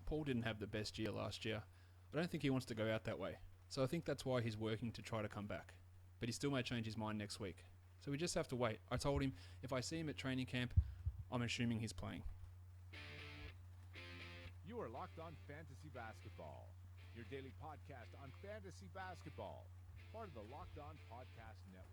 Paul didn't have the best year last year. I don't think he wants to go out that way. So I think that's why he's working to try to come back. But he still may change his mind next week. So we just have to wait. I told him if I see him at training camp, I'm assuming he's playing. You are Locked On Fantasy Basketball, your daily podcast on fantasy basketball, part of the Locked On Podcast Network.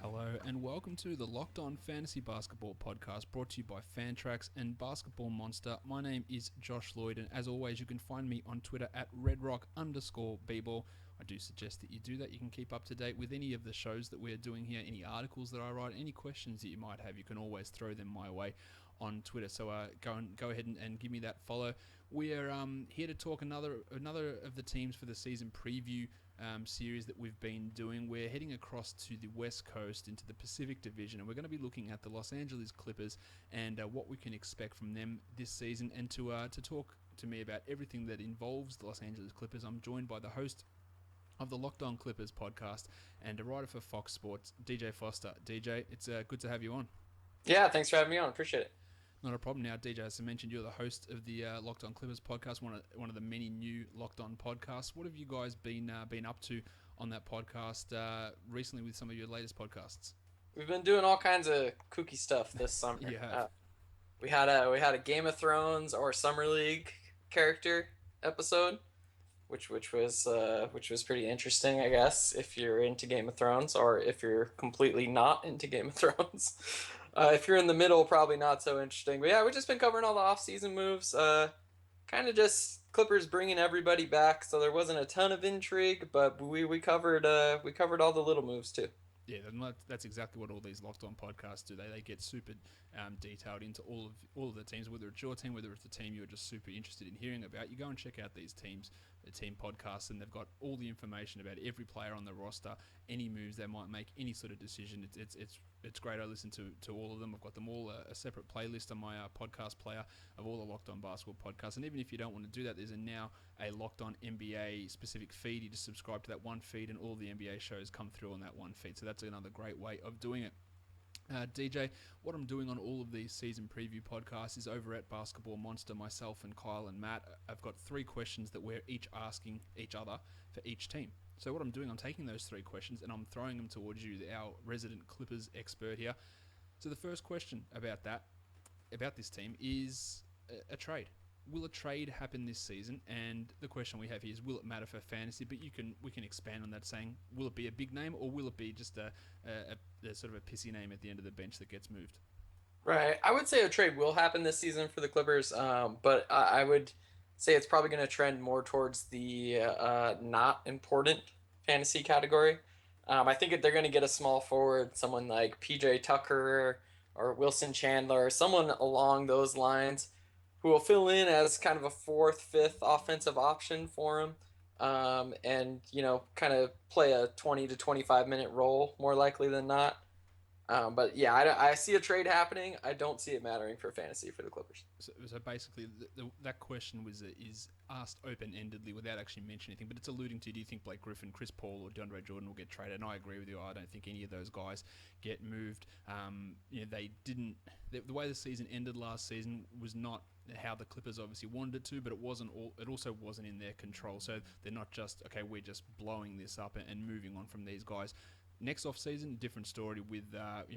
Hello and welcome to the Locked On Fantasy Basketball podcast brought to you by Fantrax and Basketball Monster. My name is Josh Lloyd, and as always you can find me on Twitter at redrock_bball. I do suggest that you do that. You can keep up to date with any of the shows that we're doing here, any articles that I write, any questions that you might have. You can always throw them my way on Twitter. So go ahead and give me that follow. We're here to talk another of the teams for the season preview series that we've been doing. We're heading across to the West Coast into the Pacific Division, and we're going to be looking at the Los Angeles Clippers and what we can expect from them this season. And to talk to me about everything that involves the Los Angeles Clippers, I'm joined by the host of the Locked On Clippers podcast and a writer for Fox Sports, DJ Foster. DJ, it's good to have you on. Yeah, thanks for having me on. Appreciate it. Not a problem. Now, DJ, as I mentioned, you're the host of the Locked On Clippers podcast, one of the many new Locked On podcasts. What have you guys been up to on that podcast recently with some of your latest podcasts? We've been doing all kinds of kooky stuff this summer. Yeah. We had a Game of Thrones or Summer League character episode, which was pretty interesting, I guess, if you're into Game of Thrones or if you're completely not into Game of Thrones. If you're in the middle, probably not so interesting. But yeah, we've just been covering all the off-season moves. Kind of just Clippers bringing everybody back, so there wasn't a ton of intrigue, but we covered all the little moves too. Yeah, that's exactly what all these Locked On podcasts do. They get super detailed into all of the teams, whether it's your team, whether it's the team you're just super interested in hearing about. You go and check out these teams, the team podcasts, and they've got all the information about every player on the roster, any moves they might make, any sort of decision. It's great. I listen to all of them. I've got them all a separate playlist on my podcast player of all the Locked On Basketball podcasts. And even if you don't want to do that, there's now a Locked On NBA specific feed. You just subscribe to that one feed and all the NBA shows come through on that one feed. So that's another great way of doing it. DJ, what I'm doing on all of these season preview podcasts is over at Basketball Monster, myself and Kyle and Matt. I've got 3 questions that we're each asking each other for each team. So what I'm doing, I'm taking those 3 questions and I'm throwing them towards you, our resident Clippers expert here. So the first question about this team is a trade. Will a trade happen this season? And the question we have here is, will it matter for fantasy? But we can expand on that, saying, will it be a big name or will it be just a sort of a pissy name at the end of the bench that gets moved? Right. I would say a trade will happen this season for the Clippers, but I would say it's probably going to trend more towards the not important fantasy category. I think they're going to get a small forward, someone like PJ Tucker or Wilson Chandler, or someone along those lines, who will fill in as kind of a 4th, 5th offensive option for him, and kind of play a 20 to 25 minute role more likely than not. But yeah, I see a trade happening. I don't see it mattering for fantasy for the Clippers. So basically, that question is asked open-endedly without actually mentioning anything, but it's alluding to, do you think Blake Griffin, Chris Paul, or DeAndre Jordan will get traded? And I agree with you. I don't think any of those guys get moved. They didn't. The way the season ended last season was not how the Clippers obviously wanted it to, but it also wasn't in their control. So they're not just, okay, we're just blowing this up and moving on from these guys. Next off-season, different story with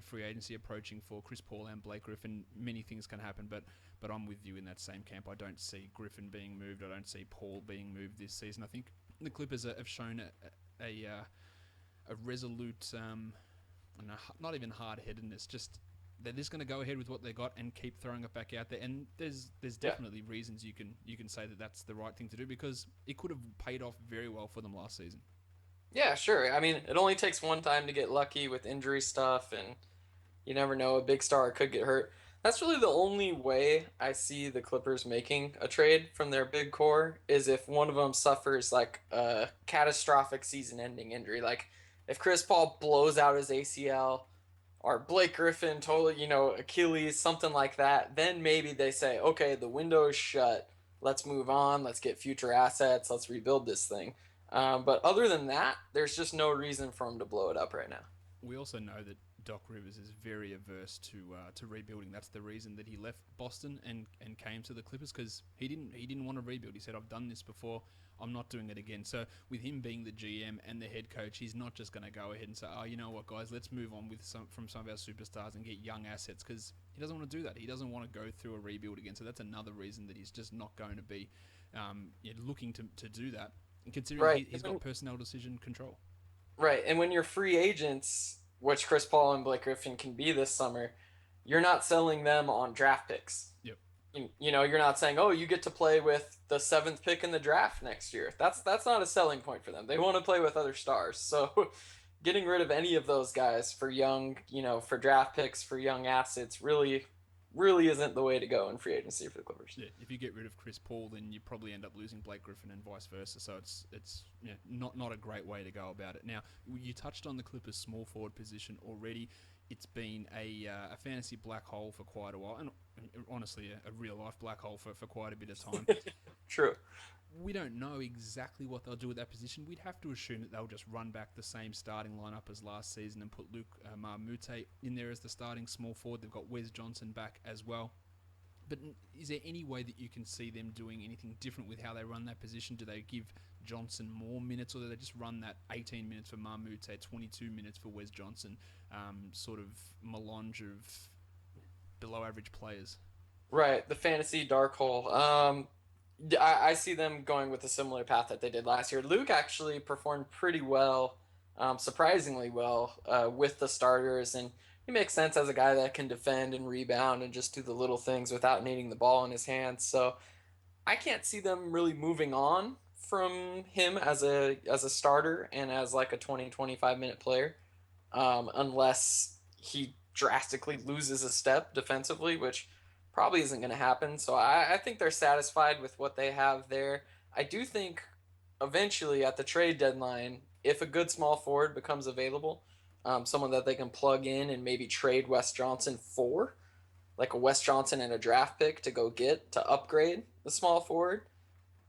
free agency approaching for Chris Paul and Blake Griffin. Many things can happen, but I'm with you in that same camp. I don't see Griffin being moved. I don't see Paul being moved this season. I think the Clippers have shown a resolute, not even hard-headedness, just they're just going to go ahead with what they got and keep throwing it back out there. And there's definitely reasons you can say that that's the right thing to do, because it could have paid off very well for them last season. Yeah, sure. I mean, it only takes one time to get lucky with injury stuff, and you never know, a big star could get hurt. That's really the only way I see the Clippers making a trade from their big core, is if one of them suffers like a catastrophic season-ending injury. Like if Chris Paul blows out his ACL, or Blake Griffin totally, Achilles, something like that, then maybe they say, okay, the window is shut. Let's move on. Let's get future assets. Let's rebuild this thing. But other than that, there's just no reason for him to blow it up right now. We also know that Doc Rivers is very averse to rebuilding. That's the reason that he left Boston and came to the Clippers, because he didn't want to rebuild. He said, "I've done this before. I'm not doing it again." So with him being the GM and the head coach, he's not just going to go ahead and say, "Oh, you know what, guys, let's move on with some of our superstars and get young assets," because he doesn't want to do that. He doesn't want to go through a rebuild again. So that's another reason that he's just not going to be looking to do that, considering Right. he's got personnel decision control. Right. And when you're free agents, which Chris Paul and Blake Griffin can be this summer, you're not selling them on draft picks. Yep. You're not saying, "Oh, you get to play with the seventh pick in the draft next year." That's not a selling point for them. They want to play with other stars. So, getting rid of any of those guys for young, for draft picks, for young assets, really, really isn't the way to go in free agency for the Clippers. Yeah, if you get rid of Chris Paul, then you probably end up losing Blake Griffin and vice versa. So it's not a great way to go about it. Now, you touched on the Clippers' small forward position already. It's been a fantasy black hole for quite a while, and honestly, a real life black hole for quite a bit of time. True. We don't know exactly what they'll do at that position. We'd have to assume that they'll just run back the same starting lineup as last season and put Luke Marmute in there as the starting small forward. They've got Wes Johnson back as well. But is there any way that you can see them doing anything different with how they run that position? Do they give Johnson more minutes, or do they just run that 18 minutes for Marmute, 22 minutes for Wes Johnson, sort of melange of below average players? Right. The fantasy dark hole. I see them going with a similar path that they did last year. Luke actually performed pretty well, surprisingly well, with the starters, and he makes sense as a guy that can defend and rebound and just do the little things without needing the ball in his hands. So I can't see them really moving on from him as a starter and as like a 20-25 minute player, unless he drastically loses a step defensively, which probably isn't going to happen. So I think they're satisfied with what they have there. I do think eventually at the trade deadline, if a good small forward becomes available, someone that they can plug in and maybe trade Wes Johnson for, like a Wes Johnson and a draft pick to go get to upgrade the small forward,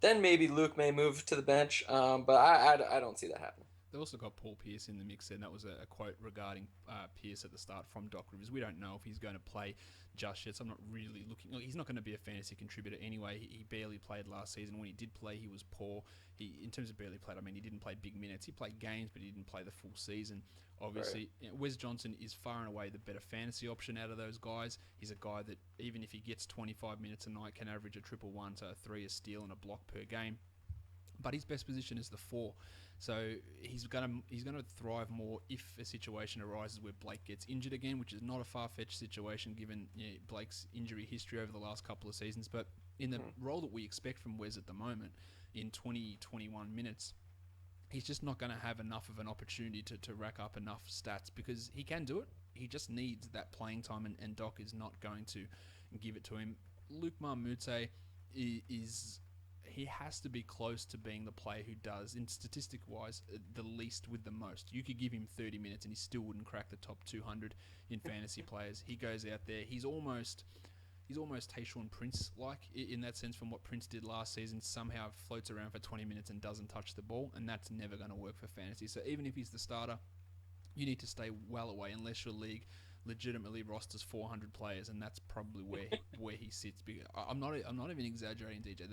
then maybe Luke may move to the bench. But I don't see that happening. They also got Paul Pierce in the mix, and that was a quote regarding Pierce at the start from Doc Rivers. We don't know if he's going to play just yet, so I'm not really looking. He's not going to be a fantasy contributor anyway. He barely played last season. When he did play, he was poor. In terms of barely played, I mean, he didn't play big minutes. He played games, but he didn't play the full season. Obviously, right. Wes Johnson is far and away the better fantasy option out of those guys. He's a guy that, even if he gets 25 minutes a night, can average a triple one, so a three, a steal, and a block per game. But his best position is the four. So he's gonna thrive more if a situation arises where Blake gets injured again, which is not a far-fetched situation given Blake's injury history over the last couple of seasons. But in the role that we expect from Wes at the moment, in 20-21 minutes, he's just not going to have enough of an opportunity to rack up enough stats, because he can do it. He just needs that playing time, and Doc is not going to give it to him. Luke Marmute is he has to be close to being the player who does, in statistic-wise, the least with the most. You could give him 30 minutes and he still wouldn't crack the top 200 in fantasy players. He goes out there. He's almost Tayshaun Prince-like in that sense, from what Prince did last season. Somehow floats around for 20 minutes and doesn't touch the ball, and that's never going to work for fantasy. So even if he's the starter, you need to stay well away unless your league legitimately rosters 400 players, and that's probably where he sits. I'm not even exaggerating, DJ.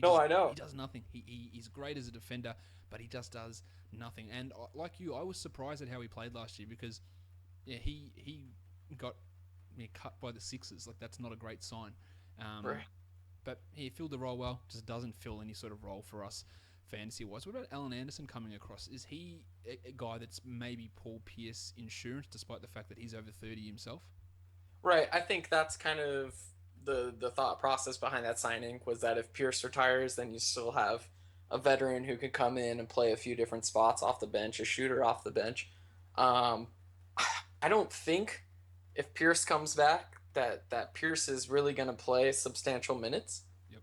I know he does nothing. He's great as a defender, but he just does nothing. And like you, I was surprised at how he played last year, because he got cut by the Sixers. Like, that's not a great sign. Right. But he filled the role well. Just doesn't fill any sort of role for us fantasy-wise. What about Alan Anderson coming across? Is he a guy that's maybe Paul Pierce insurance, despite the fact that he's over 30 himself? Right. I think that's kind of the thought process behind that signing, was that if Pierce retires, then you still have a veteran who can come in and play a few different spots off the bench, a shooter off the bench. I don't think if Pierce comes back that Pierce is really going to play substantial minutes. Yep.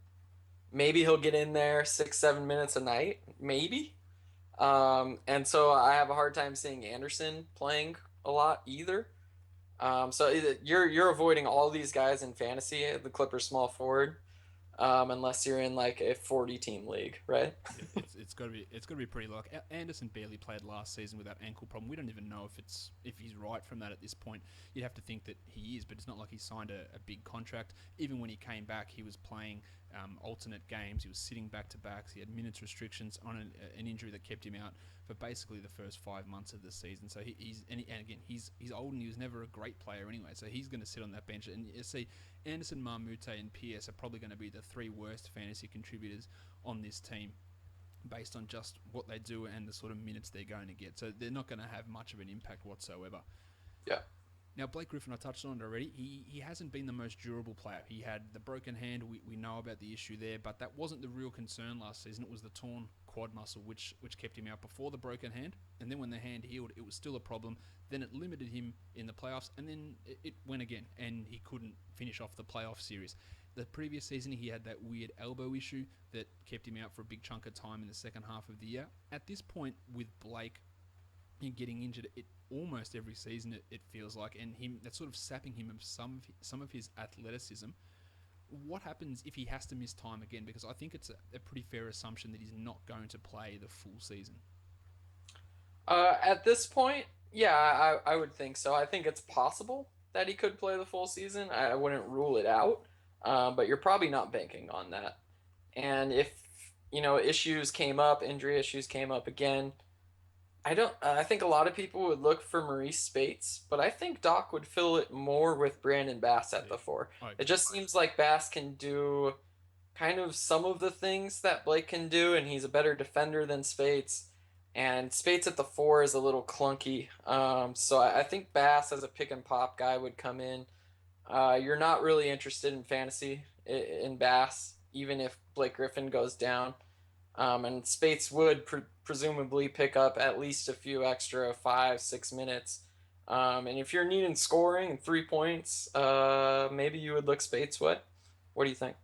Maybe he'll get in there 6-7 minutes a night, maybe. And so I have a hard time seeing Anderson playing a lot either. So you're avoiding all these guys in fantasy, the Clippers small forward. unless you're in like a 40 team league, right? Yeah, it's got to be pretty low. Like Anderson barely played last season with that ankle problem. We don't even know if he's right from that at this point. You'd have to think that he is, but it's not like he signed a big contract. Even when he came back, he was playing alternate games. He was sitting back to backs. He had minutes restrictions on an injury that kept him out for basically the first 5 months of the season. So and again he's old and he was never a great player anyway. So he's going to sit on that bench. And you see, Anderson, Marmute, and Pierce are probably going to be the three worst fantasy contributors on this team based on just what they do and the sort of minutes they're going to get. So they're not going to have much of an impact whatsoever. Yeah. Now, Blake Griffin, I touched on it already. He hasn't been the most durable player. He had the broken hand. We know about the issue there, but that wasn't the real concern last season. It was the torn quad muscle, which kept him out before the broken hand. And then when the hand healed, it was still a problem. Then it limited him in the playoffs, and then it went again, and he couldn't finish off the playoff series. The previous season, he had that weird elbow issue that kept him out for a big chunk of time in the second half of the year. At this point, with Blake getting injured almost every season, it feels like, and him that's sort of sapping him of some of his athleticism. What happens if he has to miss time again? Because I think it's a pretty fair assumption that he's not going to play the full season. At this point, yeah, I would think so. I think it's possible that he could play the full season. I wouldn't rule it out, but you're probably not banking on that. And if injury issues came up again, I don't. I think a lot of people would look for Maurice Spates, but I think Doc would fill it more with Brandon Bass at Yeah, the four. I It agree. just seems like Bass can do kind of some of the things that Blake can do, and he's a better defender than Spates. And Spates at the four is a little clunky. So I think Bass as a pick and pop guy would come in. You're not really interested in fantasy in Bass, even if Blake Griffin goes down. And Spates would presumably pick up at least a few extra 5, 6 minutes. And if you're needing scoring and 3 points, maybe you would look Spates way. What do you think?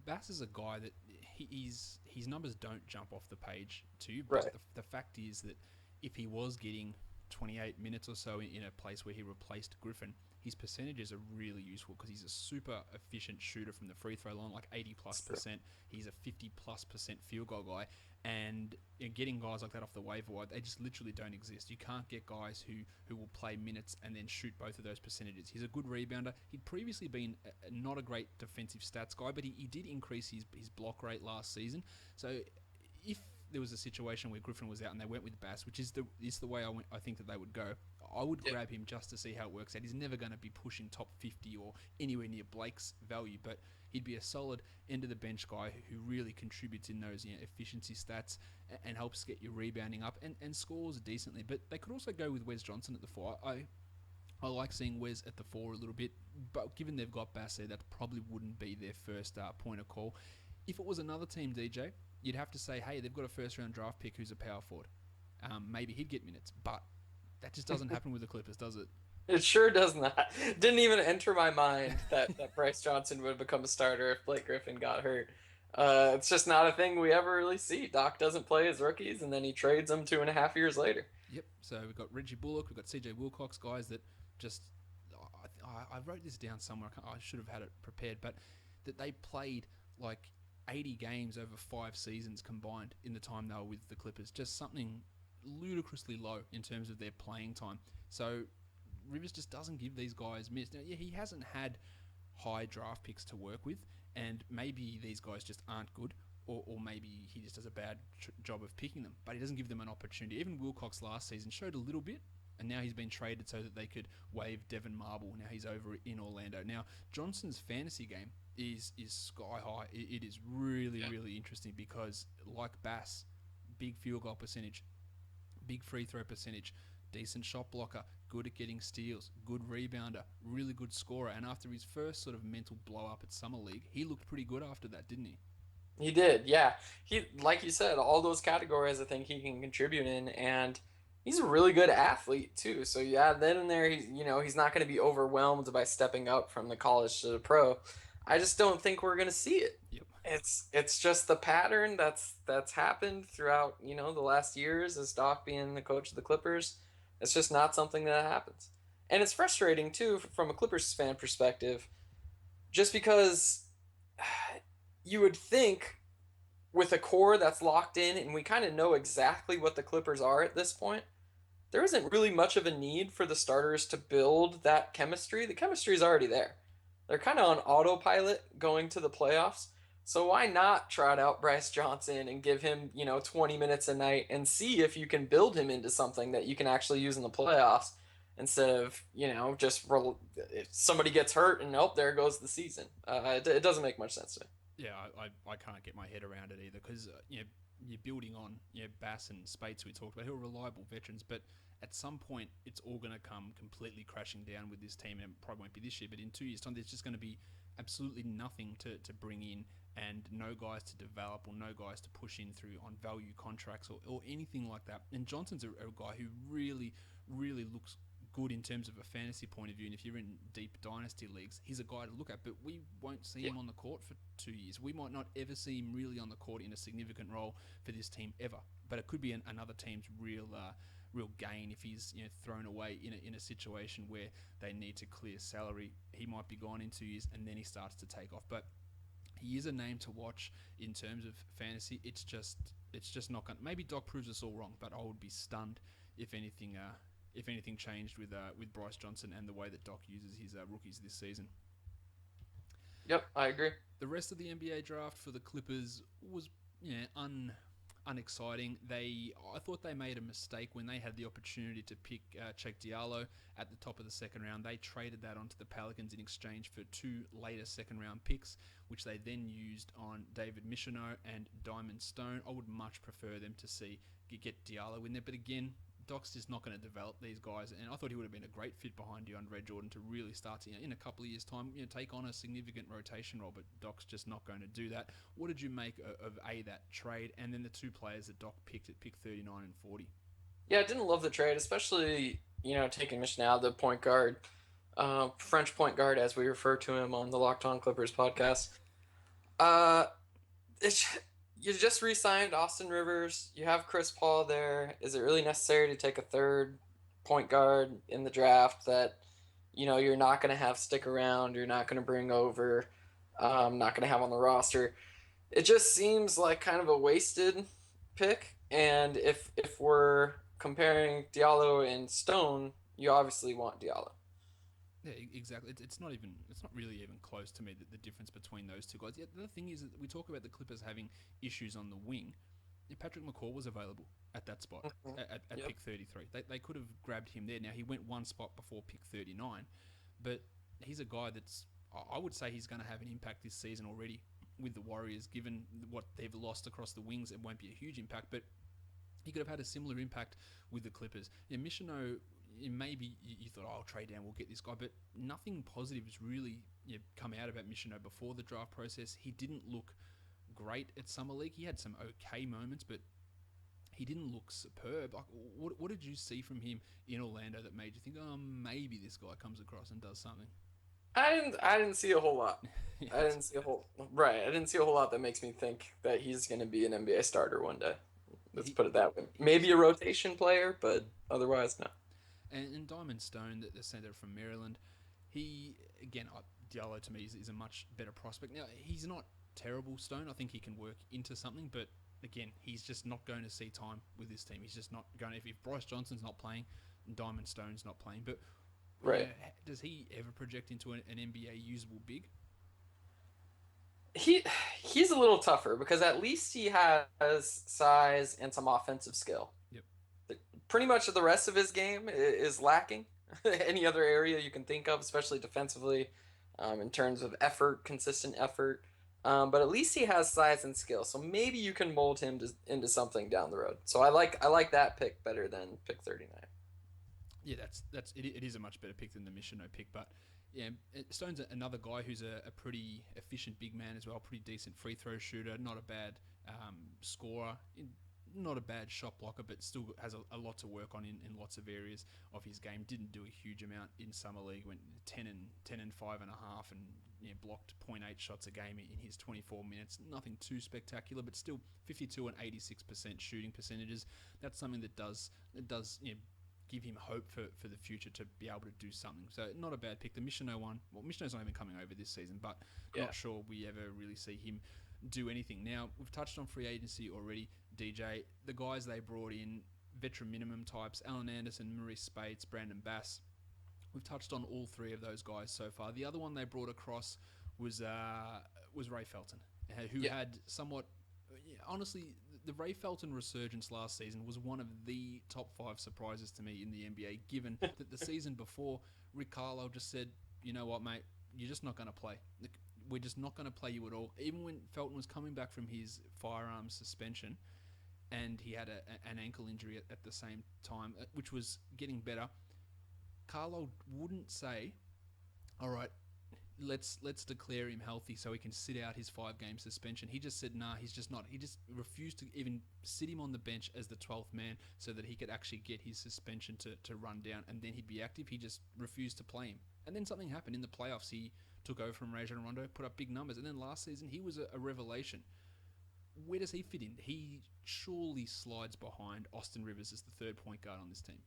Bass is a guy that his numbers don't jump off the page to you, but Right. the fact is that if he was getting 28 minutes or so in a place where he replaced Griffin, his percentages are really useful because he's a super efficient shooter from the free throw line, like 80 plus percent. He's a 50 plus percent field goal guy, and getting guys like that off the waiver wire, they just literally don't exist. You can't get guys who will play minutes and then shoot both of those percentages. He's a good rebounder. He'd previously been not a great defensive stats guy, but he did increase his block rate last season. So if there was a situation where Griffin was out and they went with Bass, which is the way I think that they would go, I would Yeah. grab him just to see how it works out. He's never going to be pushing top 50 or anywhere near Blake's value, but he'd be a solid end of the bench guy who really contributes in those efficiency stats and helps get your rebounding up and scores decently. But they could also go with Wes Johnson at the four. I like seeing Wes at the four a little bit, but given they've got Bass there, that probably wouldn't be their first point of call. If it was another team, DJ, you'd have to say, hey, they've got a first round draft pick who's a power forward. Maybe he'd get minutes, but that just doesn't happen with the Clippers, does it? It sure does not. Didn't even enter my mind that Bryce Johnson would become a starter if Blake Griffin got hurt. It's just not a thing we ever really see. Doc doesn't play his rookies, and then he trades them 2.5 years later. Yep. So we've got Reggie Bullock, we've got CJ Wilcox, guys that just. I wrote this down somewhere. I should have had it prepared, but that they played like 80 games over 5 seasons combined in the time they were with the Clippers. Just something ludicrously low in terms of their playing time. So Rivers just doesn't give these guys minutes. Now, yeah, he hasn't had high draft picks to work with, and maybe these guys just aren't good, or maybe he just does a bad job of picking them, but he doesn't give them an opportunity. Even Wilcox last season showed a little bit, and now he's been traded so that they could waive Devin Marble. Now he's over in Orlando. Now, Johnson's fantasy game is sky high. It is really, really interesting because, like Bass, big field goal percentage, big free throw percentage, decent shot blocker, good at getting steals, good rebounder, really good scorer. And after his first sort of mental blow up at Summer League, he looked pretty good after that, didn't he? He did, yeah. He, like you said, all those categories I think he can contribute in, and he's a really good athlete too. So yeah, then and there, he's not going to be overwhelmed by stepping up from the college to the pro. I just don't think we're going to see it. Yep. It's just the pattern that's happened throughout the last years as Doc being the coach of the Clippers. It's just not something that happens, and it's frustrating too from a Clippers fan perspective, just because you would think with a core that's locked in and we kind of know exactly what the Clippers are at this point, there isn't really much of a need for the starters to build that chemistry. The chemistry is already there. They're kind of on autopilot going to the playoffs. So why not trot out Bryce Johnson and give him, 20 minutes a night and see if you can build him into something that you can actually use in the playoffs instead of, if somebody gets hurt and oh, there goes the season. It doesn't make much sense to me. Yeah, I can't get my head around it either because you're building on Bass and Spates we talked about who are reliable veterans, but at some point it's all going to come completely crashing down with this team, and it probably won't be this year, but in 2 years' time there's just going to be absolutely nothing to bring in and no guys to develop or no guys to push in through on value contracts or anything like that. And Johnson's a guy who really looks good in terms of a fantasy point of view, and if you're in deep dynasty leagues, he's a guy to look at, but we won't see him on the court for 2 years. We might not ever see him really on the court in a significant role for this team ever, but it could be another team's real gain if he's thrown away in a situation where they need to clear salary. He might be gone in 2 years and then he starts to take off, but he is a name to watch in terms of fantasy. It's just not going. Maybe Doc proves us all wrong, but I would be stunned if anything changed with Bryce Johnson and the way that Doc uses his rookies this season. Yep, I agree. The rest of the NBA draft for the Clippers was unexciting. I thought they made a mistake when they had the opportunity to pick Cheikh Diallo at the top of the second round. They traded that onto the Pelicans in exchange for 2 later second round picks, which they then used on David Michonneau and Diamond Stone. I would much prefer them to get Diallo in there, but again, Doc's just not going to develop these guys, and I thought he would have been a great fit behind DeAndre Jordan to really start to, in a couple of years' time, take on a significant rotation role. But Doc's just not going to do that. What did you make of that trade, and then the 2 players that Doc picked at pick 39 and 40? Yeah, I didn't love the trade, especially taking Mishnah, the point guard, French point guard, as we refer to him on the Locked On Clippers podcast. It's you just re-signed Austin Rivers. You have Chris Paul there. Is it really necessary to take a third point guard in the draft that you're not going to have stick around? You're not going to bring over. Not going to have on the roster. It just seems like kind of a wasted pick. And if we're comparing Diallo and Stone, you obviously want Diallo. Yeah, exactly. It's not really even close to me, the difference between those 2 guys. Yeah, the thing is that we talk about the Clippers having issues on the wing. Patrick McCaw was available at that spot at pick 33. They could have grabbed him there. Now, he went 1 spot before pick 39, but he's a guy that's, I would say he's going to have an impact this season already with the Warriors. Given what they've lost across the wings, it won't be a huge impact, but he could have had a similar impact with the Clippers. Yeah, Michonneau, maybe you thought, I'll trade down, we'll get this guy, but nothing positive has really come out about Michonneau before the draft process. He didn't look great at Summer League. He had some okay moments, but he didn't look superb. Like, what did you see from him in Orlando that made you think, maybe this guy comes across and does something? I didn't see a whole lot. I didn't see a whole lot that makes me think that he's going to be an NBA starter one day. Let's put it that way. Maybe a rotation player, but otherwise, no. And Diamond Stone, the center from Maryland, he, again, Diallo to me is a much better prospect. Now, he's not terrible, Stone. I think he can work into something, but again, he's just not going to see time with this team. He's just not going to. If Bryce Johnson's not playing, Diamond Stone's not playing. But right. Does he ever project into an NBA usable big? He's a little tougher because at least he has size and some offensive skill. Yep. Pretty much the rest of his game is lacking. Any other area you can think of, especially defensively, in terms of effort, consistent effort. But at least he has size and skill, so maybe you can mold him into something down the road. So I like that pick better than pick 39. Yeah, it is a much better pick than the Michonneau pick, but yeah, Stone's another guy who's a pretty efficient big man as well, pretty decent free throw shooter, not a bad scorer, not a bad shot blocker, but still has a lot to work on in lots of areas of his game. Didn't do a huge amount in Summer League, went 10 and 5.5 and blocked 0.8 shots a game in his 24 minutes. Nothing too spectacular, but still 52 and 86% shooting percentages. That's something that does give him hope for the future to be able to do something. So not a bad pick. The Michonneau one, well, Michonneau's not even coming over this season, but not sure we ever really see him do anything. Now, we've touched on free agency already, DJ. The guys they brought in, veteran minimum types, Alan Anderson, Maurice Spates, Brandon Bass. We've touched on all three of those guys so far. The other one they brought across was Ray Felton, who had somewhat... Honestly, the Ray Felton resurgence last season was one of the top 5 surprises to me in the NBA, given that the season before, Rick Carlisle just said, you know what, mate, you're just not going to play. We're just not going to play you at all. Even when Felton was coming back from his firearms suspension and he had an ankle injury at the same time, which was getting better, Carlisle wouldn't say, all right, let's declare him healthy so he can sit out his 5-game suspension. He just said, nah, he's just not. He just refused to even sit him on the bench as the 12th man so that he could actually get his suspension to run down, and then he'd be active. He just refused to play him. And then something happened in the playoffs. He took over from Rajon Rondo, put up big numbers, and then last season he was a revelation. Where does he fit in? He surely slides behind Austin Rivers as the third point guard on this team.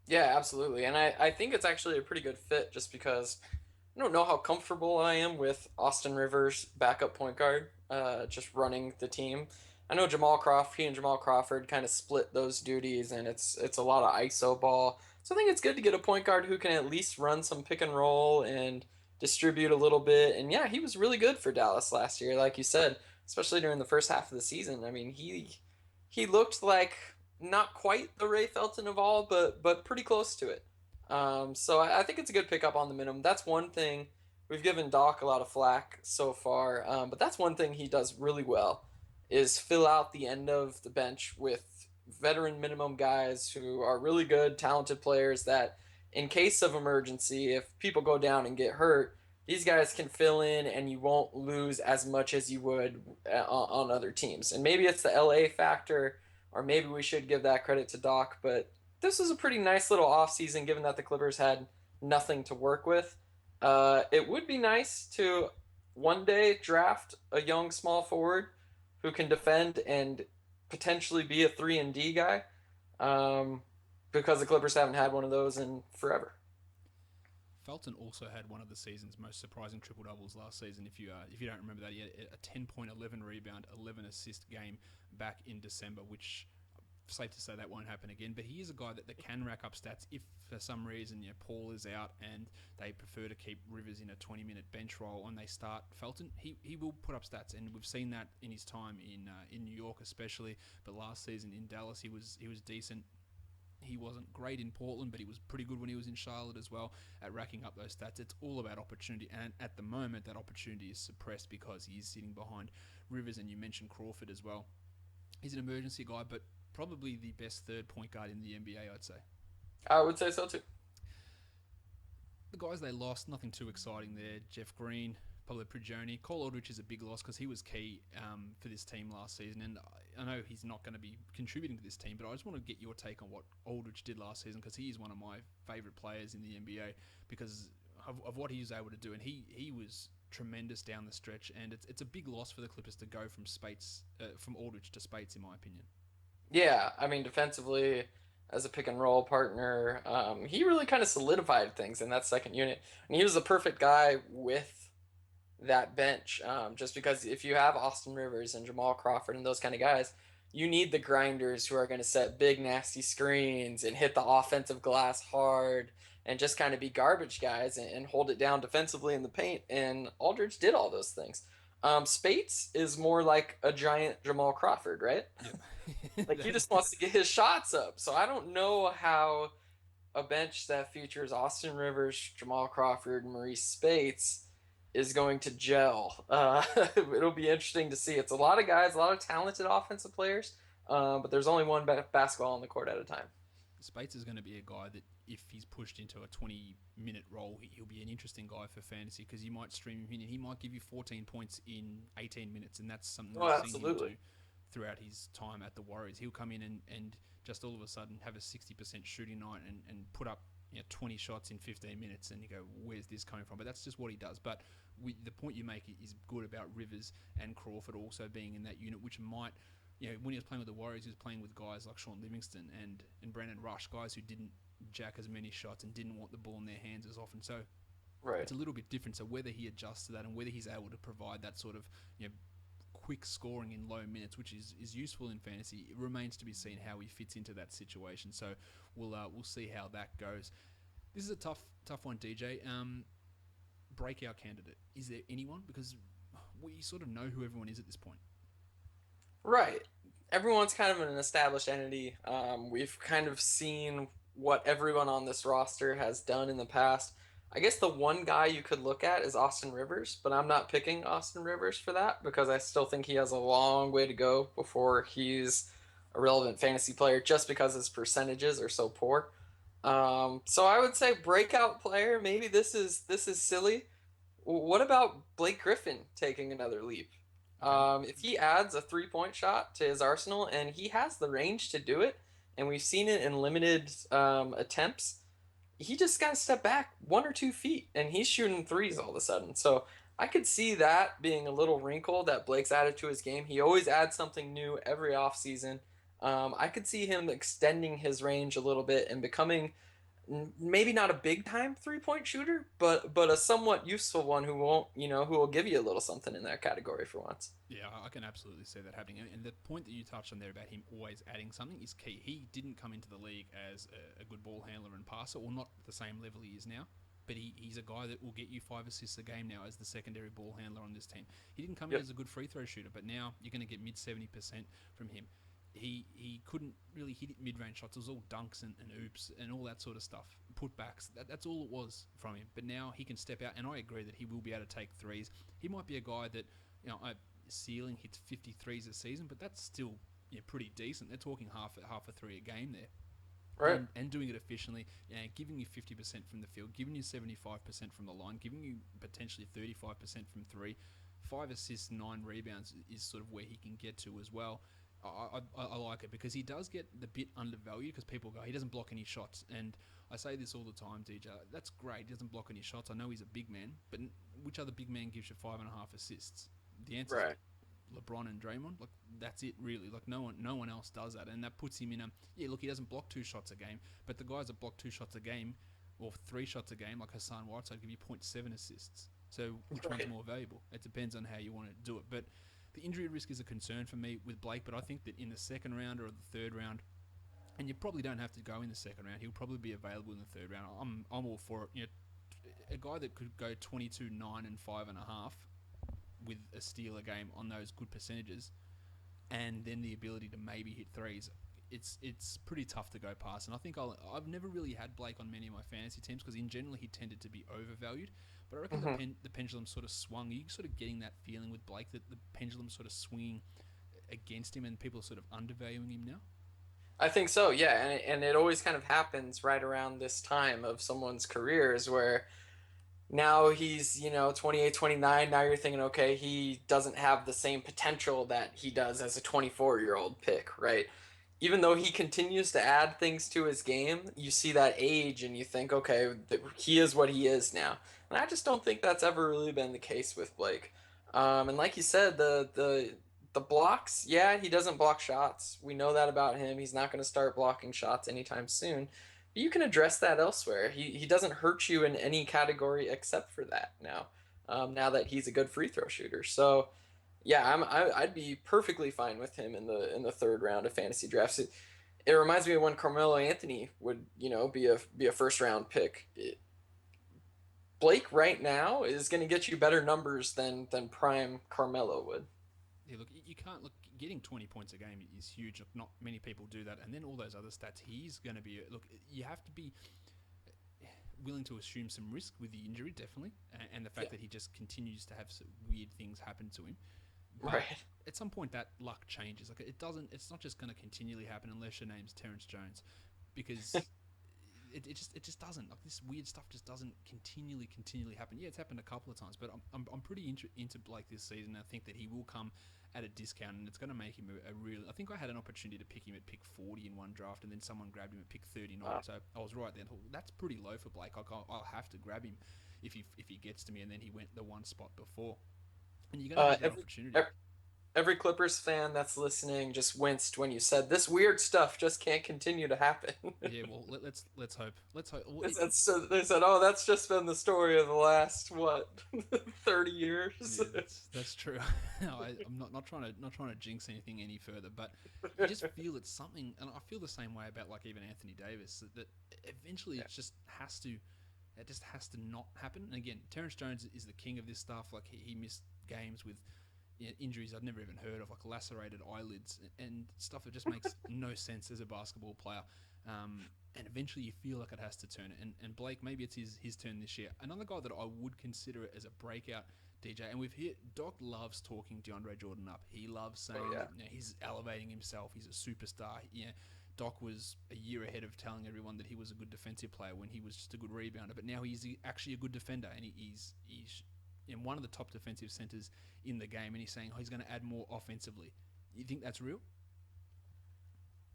Yeah, absolutely. And I think it's actually a pretty good fit just because I don't know how comfortable I am with Austin Rivers, backup point guard, just running the team. I know he and Jamal Crawford kind of split those duties, and it's a lot of ISO ball. So I think it's good to get a point guard who can at least run some pick and roll and distribute a little bit. And yeah, he was really good for Dallas last year, like you said, especially during the first half of the season. I mean, he looked like not quite the Ray Felton of all, but pretty close to it. So I think it's a good pickup on the minimum. That's one thing. We've given Doc a lot of flack so far, but that's one thing he does really well is fill out the end of the bench with veteran minimum guys who are really good, talented players that in case of emergency, if people go down and get hurt, these guys can fill in and you won't lose as much as you would on other teams. And maybe it's the LA factor, or maybe we should give that credit to Doc, but this was a pretty nice little offseason given that the Clippers had nothing to work with. It would be nice to one day draft a young small forward who can defend and potentially be a 3-and-D guy, because the Clippers haven't had one of those in forever. Felton also had one of the season's most surprising triple doubles last season. If you don't remember that, he had a 10-point, 11 rebound, 11 assist game back in December, which safe to say that won't happen again. But he is a guy that can rack up stats if for some reason Paul is out and they prefer to keep Rivers in a 20-minute bench role and they start Felton. He will put up stats, and we've seen that in his time in New York especially. But last season in Dallas, he was decent. He wasn't great in Portland, but he was pretty good when he was in Charlotte as well at racking up those stats. It's all about opportunity, and at the moment, that opportunity is suppressed because he is sitting behind Rivers, and you mentioned Crawford as well. He's an emergency guy, but probably the best third point guard in the NBA, I'd say. I would say so too. The guys they lost, nothing too exciting there. Jeff Green, Pablo Prigioni. Cole Aldrich is a big loss because he was key for this team last season, and I know he's not going to be contributing to this team, but I just want to get your take on what Aldrich did last season, because he is one of my favourite players in the NBA because of what he was able to do, and he was tremendous down the stretch, and it's a big loss for the Clippers to go from Aldrich to Spates, in my opinion. Yeah, I mean, defensively, as a pick and roll partner, he really kind of solidified things in that second unit. And he was the perfect guy with that bench, just because if you have Austin Rivers and Jamal Crawford and those kind of guys, you need the grinders who are going to set big, nasty screens and hit the offensive glass hard and just kind of be garbage guys and hold it down defensively in the paint. And Aldridge did all those things. Spates is more like a giant Jamal Crawford, right? Yep. Like he just wants to get his shots up. So I don't know how a bench that features Austin Rivers, Jamal Crawford, Maurice Spates is going to gel. It'll be interesting to see. It's a lot of guys, a lot of talented offensive players, but there's only one basketball on the court at a time. Spates is going to be a guy that if he's pushed into a 20-minute role, he'll be an interesting guy for fantasy because you might stream him in and he might give you 14 points in 18 minutes, and that's something we've seen him do throughout his time at the Warriors. He'll come in and just all of a sudden have a 60% shooting night and put up 20 shots in 15 minutes, and you go, where's this coming from? But that's just what he does. But the point you make is good about Rivers and Crawford also being in that unit, which might, when he was playing with the Warriors, he was playing with guys like Sean Livingston and Brandon Rush, guys who didn't jack as many shots and didn't want the ball in their hands as often. So it's a little bit different. So whether he adjusts to that and whether he's able to provide that sort of quick scoring in low minutes, which is useful in fantasy. It remains to be seen how he fits into that situation. So we'll see how that goes. This is a tough one, DJ. Breakout candidate. Is there anyone? Because we sort of know who everyone is at this point. Right. Everyone's kind of an established entity. We've kind of seen what everyone on this roster has done in the past. I guess the one guy you could look at is Austin Rivers, but I'm not picking Austin Rivers for that because I still think he has a long way to go before he's a relevant fantasy player just because his percentages are so poor. So I would say breakout player. Maybe this is silly. What about Blake Griffin taking another leap? Okay. If he adds a 3 point shot to his arsenal and he has the range to do it, and we've seen it in limited attempts, he just got to step back 1 or 2 feet and he's shooting threes all of a sudden. So I could see that being a little wrinkle that Blake's added to his game. He always adds something new every offseason. I could see him extending his range a little bit and becoming maybe not a big time 3 point shooter, but a somewhat useful one who won't, who will give you a little something in that category for once. Yeah, I can absolutely see that happening. And the point that you touched on there about him always adding something is key. He didn't come into the league as a good ball handler and passer, or not the same level he is now. But he's a guy that will get you 5 assists a game now as the secondary ball handler on this team. He didn't come in Yep. as a good free throw shooter, but now you're going to get mid 70% from him. He couldn't really hit mid range shots. It was all dunks and oops and all that sort of stuff. Putbacks. That's all it was from him. But now he can step out, and I agree that he will be able to take threes. He might be a guy that, ceiling hits 53s a season, but that's still pretty decent. They're talking half a three a game there. Right. And doing it efficiently, giving you 50% from the field, giving you 75% from the line, giving you potentially 35% from three, 5 assists, 9 rebounds is sort of where he can get to as well. I like it because he does get the bit undervalued because people go, he doesn't block any shots. And I say this all the time, DJ. That's great. He doesn't block any shots. I know he's a big man, but which other big man gives you 5.5 assists? The answer is Right. LeBron and Draymond. Like that's it, really. Like no one else does that, and that puts him in a Look, he doesn't block 2 shots a game, but the guys that block 2 shots a game or 3 shots a game, like Hassan Whiteside, give you 0.7 assists. So which one's Right. more valuable? It depends on how you want to do it, but. The injury risk is a concern for me with Blake, but I think that in the second round or the third round, and you probably don't have to go in the second round. He'll probably be available in the third round. I'm all for it. A guy that could go 22, 9, and 5.5 with a steal a game on those good percentages, and then the ability to maybe hit threes. It's pretty tough to go past, and I think I've never really had Blake on many of my fantasy teams because in general he tended to be overvalued. But I reckon Hmm. the pendulum sort of swung. You sort of getting that feeling with Blake that the pendulum sort of swinging against him, and people are sort of undervaluing him now. I think so, yeah, and it always kind of happens right around this time of someone's careers where now he's 28, 29. Now you're thinking, okay, he doesn't have the same potential that he does as a 24-year-old pick, right? Even though he continues to add things to his game, you see that age and you think, okay, he is what he is now. And I just don't think that's ever really been the case with Blake. And like you said, the blocks, yeah, he doesn't block shots. We know that about him. He's not going to start blocking shots anytime soon. But you can address that elsewhere. He doesn't hurt you in any category except for that now. Now that he's a good free throw shooter, so yeah, I'd be perfectly fine with him in the third round of fantasy drafts. It reminds me of when Carmelo Anthony would be a first round pick. Blake right now is going to get you better numbers than prime Carmelo would. Yeah, look, you can't look. Getting 20 points a game is huge. Look, not many people do that, and then all those other stats. He's going to be look. You have to be willing to assume some risk with the injury, definitely, and the fact Yeah, that he just continues to have some weird things happen to him. But right. at some point, that luck changes. Like it doesn't. It's not just going to continually happen unless your name's Terrence Jones, because it just doesn't. Like this weird stuff just doesn't continually happen. Yeah, it's happened a couple of times, but I'm pretty into Blake this season. I think that he will come at a discount, and it's going to make him a real. I think I had an opportunity to pick him at pick 40 in one draft, and then someone grabbed him at pick 39. Wow. So I was right then. That's pretty low for Blake. I'll have to grab him if he gets to me, and then he went the one spot before, and you're going to have that Every, opportunity. every Clippers fan that's listening just winced when you said this weird stuff just can't continue to happen. Yeah, well, let's hope. Let's hope. Well, They said, "Oh, that's just been the story of the last what 30 years." yeah, that's true. I'm not trying to jinx anything any further, but you just feel it's something, and I feel the same way about like even Anthony Davis. That eventually Yeah. it just has to not happen. And again, Terrence Jones is the king of this stuff. Like he missed games with injuries I'd never even heard of, like lacerated eyelids and stuff that just makes no sense as a basketball player. And eventually you feel like it has to turn it. And Blake, maybe it's his turn this year. Another guy that I would consider it as a breakout, DJ, and we've heard Doc loves talking DeAndre Jordan up. He loves saying Oh yeah. he's elevating himself. He's a superstar. Doc was a year ahead of telling everyone that he was a good defensive player when he was just a good rebounder. But now he's actually a good defender, and he's one of the top defensive centers in the game. And he's saying he's going to add more offensively. You think that's real?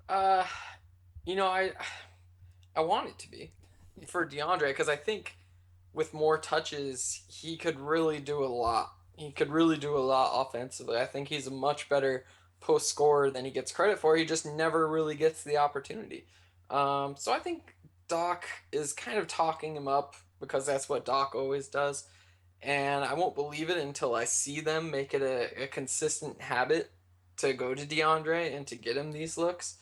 Uh, I want it to be for DeAndre because I think with more touches, he could really do a lot. He could really do a lot offensively. I think he's a much better post scorer than he gets credit for. He just never really gets the opportunity. So I think Doc is kind of talking him up because that's what Doc always does. And I won't believe it until I see them make it a consistent habit to go to DeAndre and to get him these looks.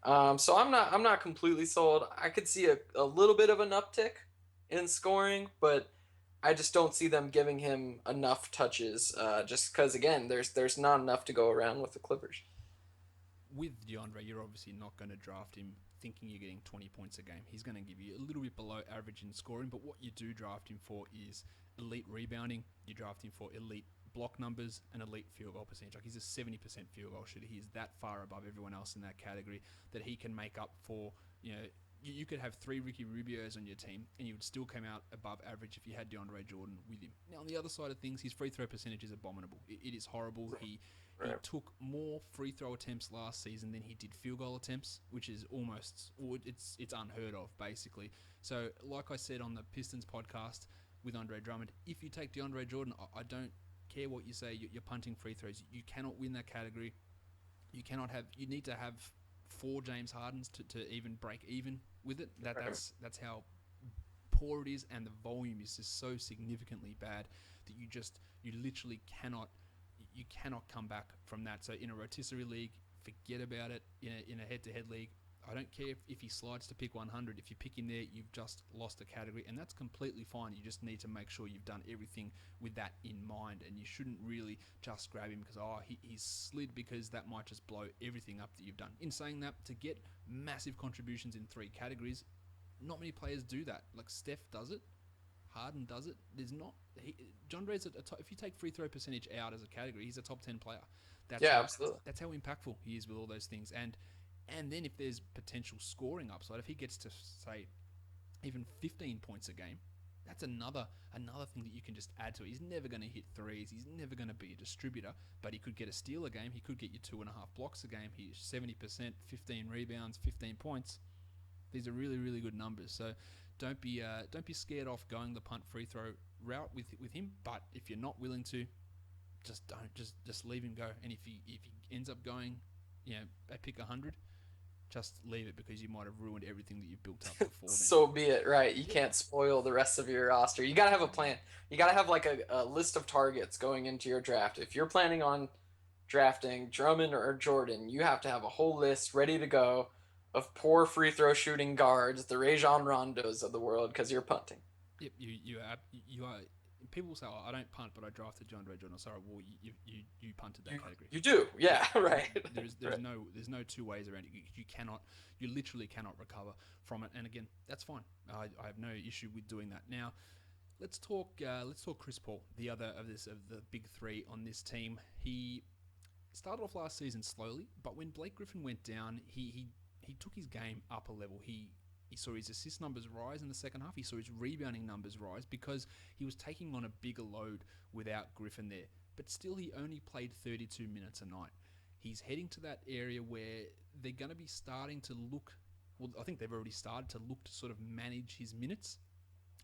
So I'm not completely sold. I could see a little bit of an uptick in scoring, but I just don't see them giving him enough touches. Just because again, there's not enough to go around with the Clippers. With DeAndre, you're obviously not going to draft him thinking you're getting 20 points a game. He's going to give you a little bit below average in scoring, but what you do draft him for is elite rebounding. You draft him for elite block numbers and elite field goal percentage. Like he's a 70% field goal shooter. He is that far above everyone else in that category that he can make up for, you could have 3 Ricky Rubios on your team and you would still come out above average if you had DeAndre Jordan with him. Now, on the other side of things, his free throw percentage is abominable. It is horrible. He Right. took more free throw attempts last season than he did field goal attempts, which is it's unheard of, basically. So, like I said on the Pistons podcast with Andre Drummond, if you take DeAndre Jordan, I don't care what you say. You're punting free throws. You cannot win that category. You need to have 4 James Hardens to even break even with it. That's how poor it is, and the volume is just so significantly bad that you literally cannot come back from that. So in a rotisserie league, forget about it. In a head-to-head league, I don't care if he slides to pick 100. If you pick him there, you've just lost a category, and that's completely fine. You just need to make sure you've done everything with that in mind, and you shouldn't really just grab him because he's slid, because that might just blow everything up that you've done. In saying that, to get massive contributions in 3 categories, not many players do that. Like Steph does it, Harden does it. There's not. John Dre's if you take free throw percentage out as a category, he's a top 10 player. That's Yeah, how absolutely. that's how impactful he is with all those things. And then if there's potential scoring upside, if he gets to say even 15 points a game, that's another thing that you can just add to it. He's never going to hit threes. He's never going to be a distributor, but he could get a steal a game. He could get you 2.5 blocks a game. He's 70%, 15 rebounds, 15 points. These are really, really good numbers. So don't be scared off going the punt free throw route with him. But if you're not willing to, just don't. Just leave him go. And if he ends up going, a pick 100, just leave it, because you might have ruined everything that you've built up before then. So be it, right? You Yeah. can't spoil the rest of your roster. You gotta have a plan. You gotta have like a list of targets going into your draft. If you're planning on drafting Drummond or Jordan, you have to have a whole list ready to go of poor free throw shooting guards, the Rajon Rondos of the world, because you're punting. Yep, you are. People say, "Oh, I don't punt, but I drafted DeAndre Jordan." Sorry, well, you punted that category. You do, yeah, right. There's Right. no 2 ways around it. You literally cannot recover from it. And again, that's fine. I have no issue with doing that. Now, let's talk Chris Paul, the other of the big 3 on this team. He started off last season slowly, but when Blake Griffin went down, he took his game up a level. He saw his assist numbers rise in the second half. He saw his rebounding numbers rise because he was taking on a bigger load without Griffin there. But still, he only played 32 minutes a night. He's heading to that area where they're going to be starting to look. Well, I think they've already started to look to sort of manage his minutes,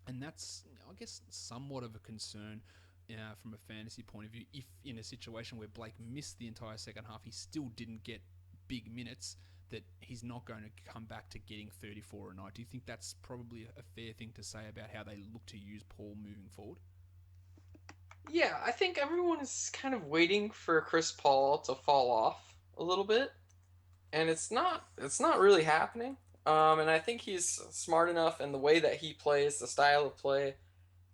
and that's, I guess, somewhat of a concern from a fantasy point of view, if in a situation where Blake missed the entire second half, he still didn't get big minutes, that he's not going to come back to getting 34 a night. Do you think that's probably a fair thing to say about how they look to use Paul moving forward? Yeah, I think everyone is kind of waiting for Chris Paul to fall off a little bit, and it's not really happening. And I think he's smart enough, and the way that he plays, the style of play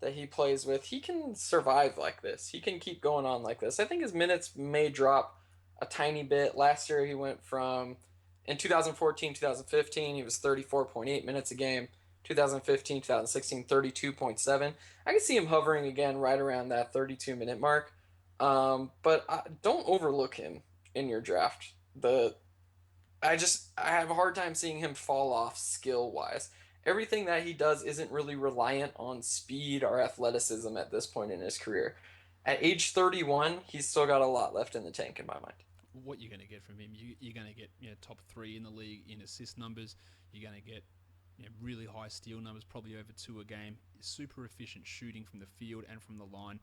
that he plays with, he can survive like this. He can keep going on like this. I think his minutes may drop a tiny bit. Last year he went from in 2014, 2015, he was 34.8 minutes a game. 2015, 2016, 32.7. I can see him hovering again right around that 32-minute mark. But don't overlook him in your draft. I have a hard time seeing him fall off skill wise. Everything that he does isn't really reliant on speed or athleticism at this point in his career. At age 31, he's still got a lot left in the tank in my mind. What you're going to get from him, you're going to get top three in the league in assist numbers. You're going to get really high steal numbers, probably over 2 a game. Super efficient shooting from the field and from the line.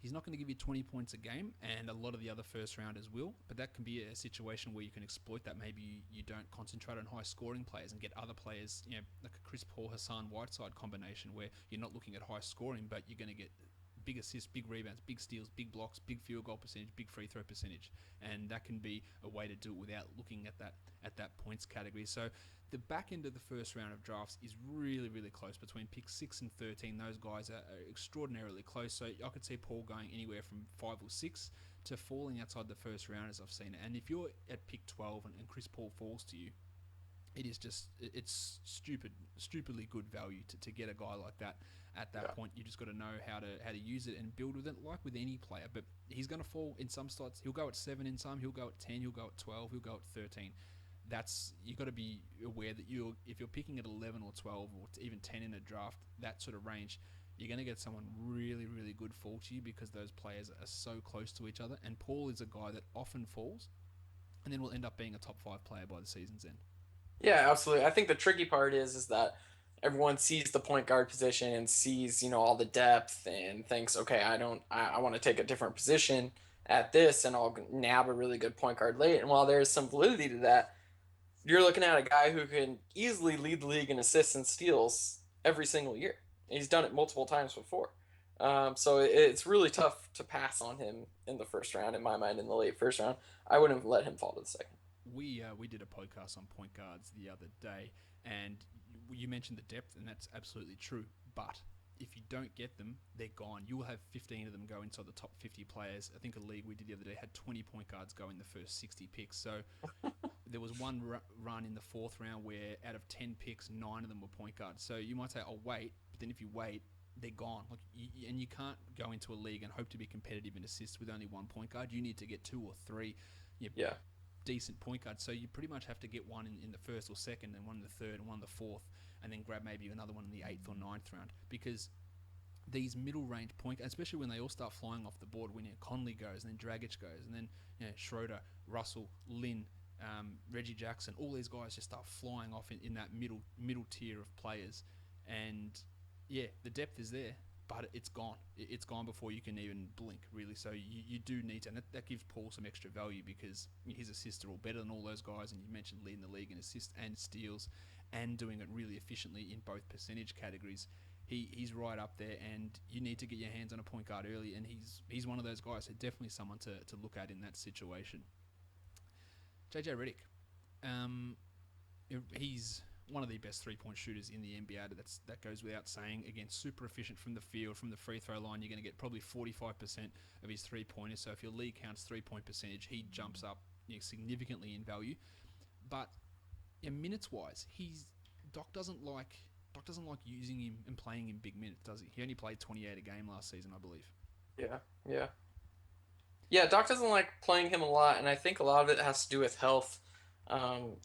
He's not going to give you 20 points a game, and a lot of the other first rounders will, but that can be a situation where you can exploit that. Maybe you don't concentrate on high scoring players and get other players, like a Chris Paul, Hassan Whiteside combination, where you're not looking at high scoring, but you're going to get big assists, big rebounds, big steals, big blocks, big field goal percentage, big free throw percentage, and that can be a way to do it without looking at that points category. So the back end of the first round of drafts is really, really close. Between pick 6 and 13, those guys are extraordinarily close. So I could see Paul going anywhere from 5 or 6 to falling outside the first round, as I've seen it. And if you're at pick 12 and Chris Paul falls to you, it's stupidly good value to get a guy like that. At that point, you just got to know how to use it and build with it, like with any player. But he's going to fall in some slots. He'll go at 7 in some. He'll go at 10. He'll go at 12. He'll go at 13. You got to be aware that if you're picking at 11 or 12 or even 10 in a draft, that sort of range, you're going to get someone really, really good fall to you, because those players are so close to each other. And Paul is a guy that often falls and then will end up being a top 5 player by the season's end. Yeah, absolutely. I think the tricky part is that everyone sees the point guard position and sees, all the depth and thinks, okay, I want to take a different position at this and I'll nab a really good point guard late. And while there's some validity to that, you're looking at a guy who can easily lead the league in assists and steals every single year. He's done it multiple times before. So it's really tough to pass on him in the first round, in my mind, in the late first round. I wouldn't let him fall to the second. We did a podcast on point guards the other day, and you mentioned the depth, and that's absolutely true. But if you don't get them, they're gone. You will have 15 of them go inside the top 50 players. I think a league we did the other day had 20 point guards go in the first 60 picks. So there was one run in the fourth round where out of 10 picks, 9 of them were point guards. So you might say, "I'll wait," but then if you wait, they're gone. And you can't go into a league and hope to be competitive in assists with only one point guard. You need to get 2 or 3. Yeah. Decent point guards. So you pretty much have to get one in the first or second, and one in the third, and one in the fourth, and then grab maybe another one in the 8th or 9th round, because these middle range point, especially when they all start flying off the board, when Conley goes, and then Dragic goes, and then Schroeder, Russell, Lynn, Reggie Jackson, all these guys just start flying off in that middle tier of players, and the depth is there, but it's gone. It's gone before you can even blink, really. So you do need to, and that gives Paul some extra value, because his assists are all better than all those guys, and you mentioned leading the league in assists and steals, and doing it really efficiently in both percentage categories. He's right up there, and you need to get your hands on a point guard early, and he's one of those guys. So definitely someone to look at in that situation. JJ Redick, he's one of the best three-point shooters in the NBA. That goes without saying. Again, super efficient from the field, from the free throw line. You're going to get probably 45% of his three-pointers. So if your league counts three-point percentage, he jumps up significantly in value. But minutes-wise, Doc doesn't like using him and playing him big minutes, does he? He only played 28 a game last season, I believe. Yeah, Doc doesn't like playing him a lot, and I think a lot of it has to do with health.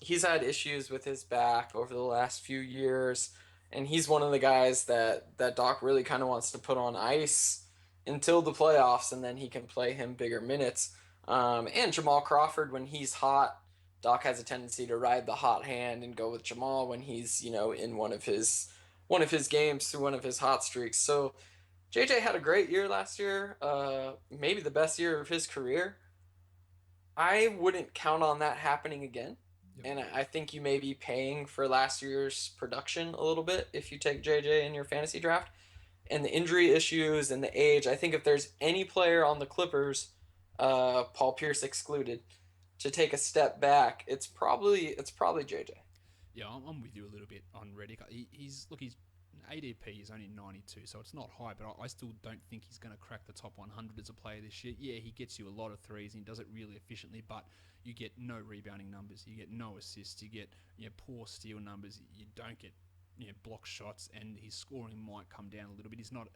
He's had issues with his back over the last few years, and he's one of the guys that Doc really kind of wants to put on ice until the playoffs, and then he can play him bigger minutes. And Jamal Crawford, when he's hot, Doc has a tendency to ride the hot hand and go with Jamal when he's in one of his games through one of his hot streaks. So JJ had a great year last year, maybe the best year of his career. I wouldn't count on that happening again. Yep. And I think you may be paying for last year's production a little bit if you take JJ in your fantasy draft. And the injury issues and the age, I think if there's any player on the Clippers, Paul Pierce excluded, to take a step back, it's probably JJ. Yeah, I'm with you a little bit on Reddick. His ADP is only 92, so it's not high, but I still don't think he's going to crack the top 100 as a player this year. Yeah, he gets you a lot of threes and he does it really efficiently, but you get no rebounding numbers, you get no assists, you get poor steal numbers, you don't get block shots, and his scoring might come down a little bit. He's not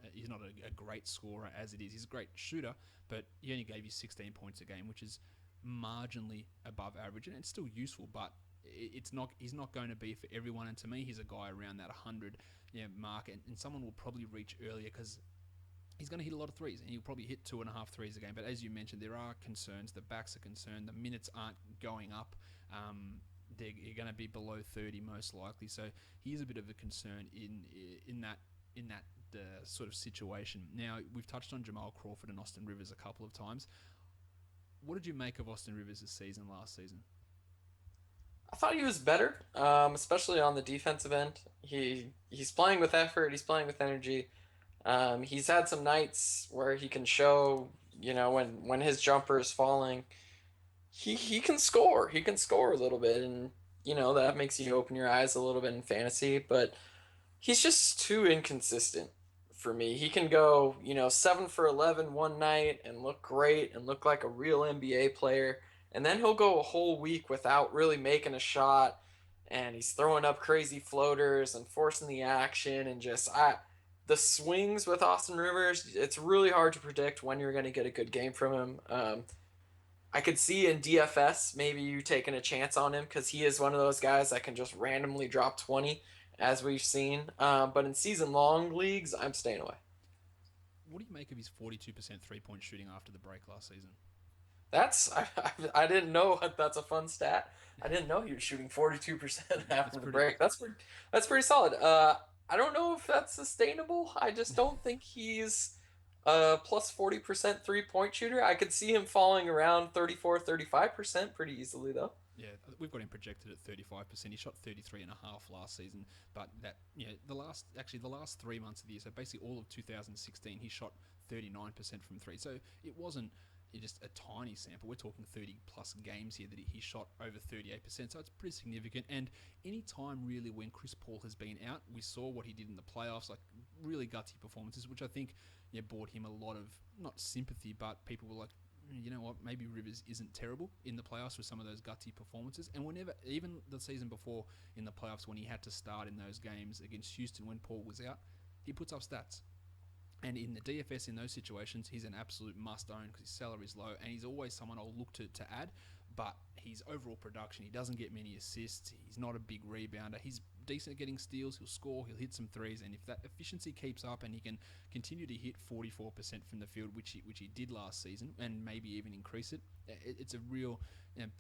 a great scorer as it is. He's a great shooter, but he only gave you 16 points a game, which is marginally above average, and it's still useful, but it's not. He's not going to be for everyone. And to me, he's a guy around that 100 mark, and someone will probably reach earlier because he's going to hit a lot of threes, and he'll probably hit 2.5 threes a game. But as you mentioned, there are concerns. The backs are concerned. The minutes aren't going up. They're going to be below 30 most likely. So he is a bit of a concern in that sort of situation. Now we've touched on Jamal Crawford and Austin Rivers a couple of times. What did you make of Austin Rivers' season last season? I thought he was better, especially on the defensive end. He's playing with effort. He's playing with energy. He's had some nights where he can show, when his jumper is falling, he can score. He can score a little bit, and that makes you open your eyes a little bit in fantasy. But he's just too inconsistent for me. He can go, 7 for 11 one night and look great and look like a real NBA player. And then he'll go a whole week without really making a shot. And he's throwing up crazy floaters and forcing the action. And the swings with Austin Rivers, it's really hard to predict when you're going to get a good game from him. I could see in DFS maybe you taking a chance on him because he is one of those guys that can just randomly drop 20, as we've seen. But in season long leagues, I'm staying away. What do you make of his 42% 3-point shooting after the break last season? I didn't know that's a fun stat. I didn't know he was shooting 42% after the break. That's pretty solid. I don't know if that's sustainable. I just don't think he's a plus 40% 3-point shooter. I could see him falling around 34, 35% pretty easily though. Yeah, we've got him projected at 35%. He shot 33.5 last season, but the last 3 months of the year, so basically all of 2016, he shot 39% from three. So it wasn't just a tiny sample. We're talking 30 plus games here that he shot over 38%. So it's pretty significant. And any time really when Chris Paul has been out, we saw what he did in the playoffs, like really gutsy performances, which I think brought him a lot of not sympathy, but people were like, you know what, maybe Rivers isn't terrible in the playoffs with some of those gutsy performances. And whenever, even the season before in the playoffs when he had to start in those games against Houston when Paul was out, he puts up stats. And in the DFS in those situations, he's an absolute must-own because his salary is low, and he's always someone I'll look to add. But his overall production, he doesn't get many assists. He's not a big rebounder. He's decent at getting steals. He'll score. He'll hit some threes. And if that efficiency keeps up and he can continue to hit 44% from the field, which he did last season, and maybe even increase it's a real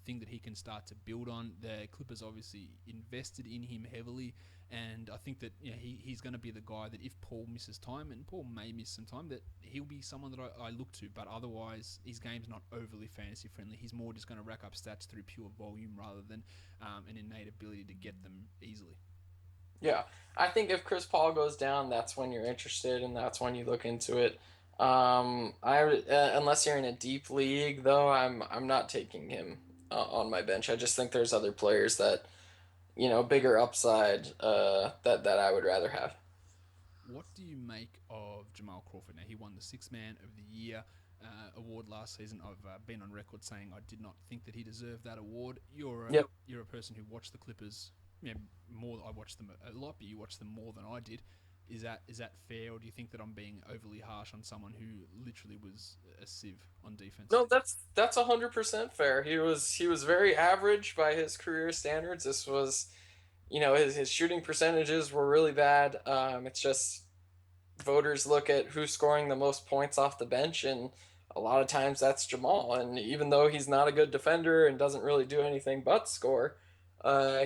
thing that he can start to build on. The Clippers obviously invested in him heavily. And I think that he's going to be the guy that if Paul misses time, and Paul may miss some time, that he'll be someone that I look to. But otherwise, his game's not overly fantasy friendly. He's more just going to rack up stats through pure volume rather than an innate ability to get them easily. Yeah, I think if Chris Paul goes down, that's when you're interested, and that's when you look into it. Unless you're in a deep league, though, I'm not taking him on my bench. I just think there's other players that bigger upside that I would rather have. What do you make of Jamal Crawford? Now, he won the Sixth Man of the Year award last season. I've been on record saying I did not think that he deserved that award. Yep. You're a person who watched the Clippers more. I watched them a lot, but you watched them more than I did. Is that fair, or do you think that I'm being overly harsh on someone who literally was a sieve on defense? No, that's 100% fair. He was very average by his career standards. This was, his shooting percentages were really bad. It's just voters look at who's scoring the most points off the bench, and a lot of times that's Jamal. And even though he's not a good defender and doesn't really do anything but score,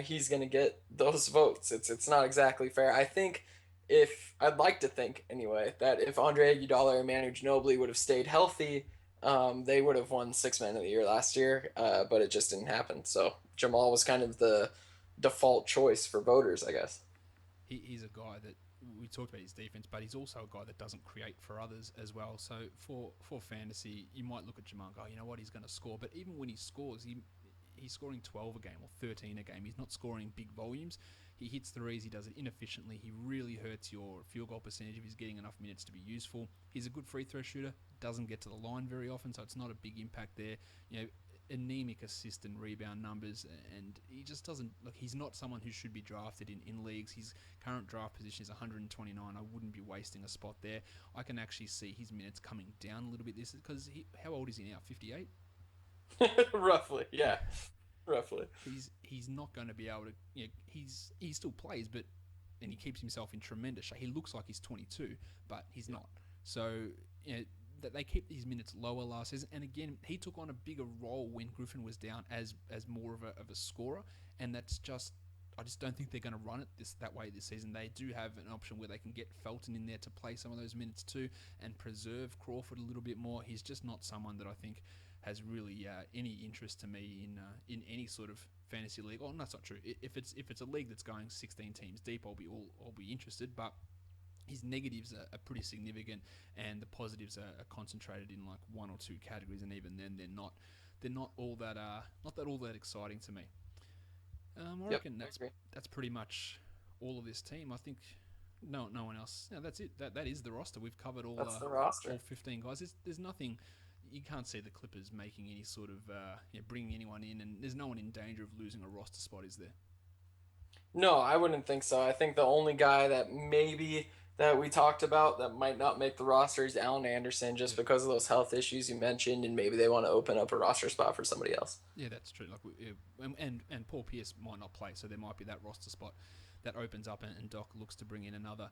he's gonna get those votes. It's not exactly fair. I think if I'd like to think anyway that if Andre Iguodala or Manu Ginobili would have stayed healthy, they would have won Six Man of the Year last year. But it just didn't happen. So Jamal was kind of the default choice for voters, I guess. He's a guy that we talked about his defense, but he's also a guy that doesn't create for others as well. So for fantasy, you might look at Jamal and go, you know what, he's going to score. But even when he scores, he's scoring 12 a game or 13 a game. He's not scoring big volumes. He hits threes. He does it inefficiently. He really hurts your field goal percentage if he's getting enough minutes to be useful. He's a good free throw shooter. Doesn't get to the line very often, so it's not a big impact there. You know, anemic assist and rebound numbers, and he just doesn't look. He's not someone who should be drafted in leagues. His current draft position is 129. I wouldn't be wasting a spot there. I can actually see his minutes coming down a little bit. This because how old is he now? 58. Roughly, Yeah, yeah, roughly. he's not going to be able to. You know, he still plays, but and he keeps himself in tremendous shape. He looks like he's 22, but he's not. So you know, that they keep these minutes lower last season. And again, he took on a bigger role when Griffin was down as more of a scorer, and that's just. I just don't think they're going to run it that way this season. They do have an option where they can get Felton in there to play some of those minutes too, and preserve Crawford a little bit more. He's just not someone that I think has really any interest to me in any sort of fantasy league. Oh, no, that's not true. If it's a league that's going 16 teams deep, I'll be interested. But his negatives are pretty significant, and the positives are concentrated in like one or two categories, and even then they're not all that all that exciting to me. I Yep, reckon I agree. that's pretty much all of this team. I think no one else. No, that's it. That is the roster. We've covered That's the roster. all 15 guys. There's nothing. You can't see the Clippers making any sort of bringing anyone in, and there's no one in danger of losing a roster spot, is there? No, I wouldn't think so. I think the only guy that maybe that we talked about that might not make the roster is Allen Anderson, just Yeah. because of those health issues you mentioned, and maybe they want to open up a roster spot for somebody else. Yeah, that's true. Like, and Paul Pierce might not play, so there might be that roster spot that opens up, and Doc looks to bring in another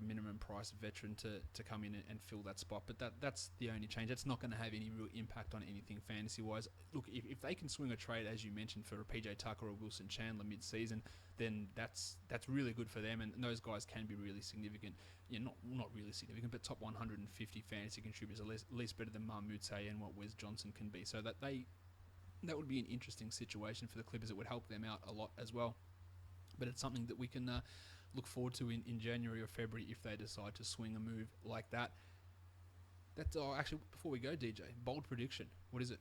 minimum price veteran to come in and fill that spot. But that's the only change. That's not going to have any real impact on anything fantasy wise. Look, if they can swing a trade, as you mentioned, for a PJ Tucker or Wilson Chandler mid season, then that's really good for them, and those guys can be really significant. Yeah, not really significant, but top 150 fantasy contributors, at least better than Mahmoud and what Wes Johnson can be. So that would be an interesting situation for the Clippers. It would help them out a lot as well. But it's something that we can look forward to in January or February if they decide to swing a move like that. That's actually before we go, DJ. Bold prediction. What is it?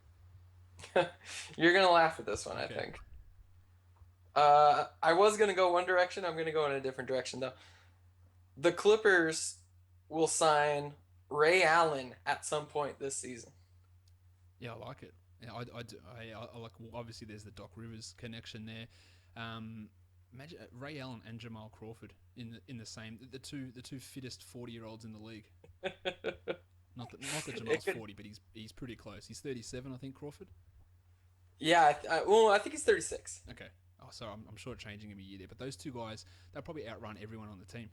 You're gonna laugh at this one, I Okay. think. I was gonna go one direction. I'm gonna go in a different direction though. The Clippers will sign Ray Allen at some point this season. Yeah, I like it. Yeah, I like. Well, obviously, there's the Doc Rivers connection there. Imagine Ray Allen and Jamal Crawford in the same the two fittest 40-year-olds in the league. Not that It Jamal's could, 40, but he's pretty close. He's 37, I think. Crawford. yeah. Well, I think he's 36. Okay. Oh, so I'm short changing him a year there, but those two guys they'll probably outrun everyone on the team.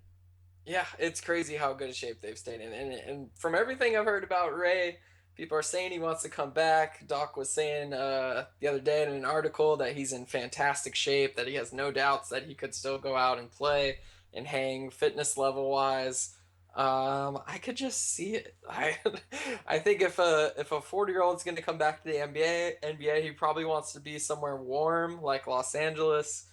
Yeah, it's crazy how good a shape they've stayed in. And from everything I've heard about Ray, people are saying he wants to come back. Doc was saying the other day in an article that he's in fantastic shape, that he has no doubts that he could still go out and play and hang fitness level wise. I could just see it. I think if a 40-year-old is going to come back to the NBA, he probably wants to be somewhere warm like Los Angeles.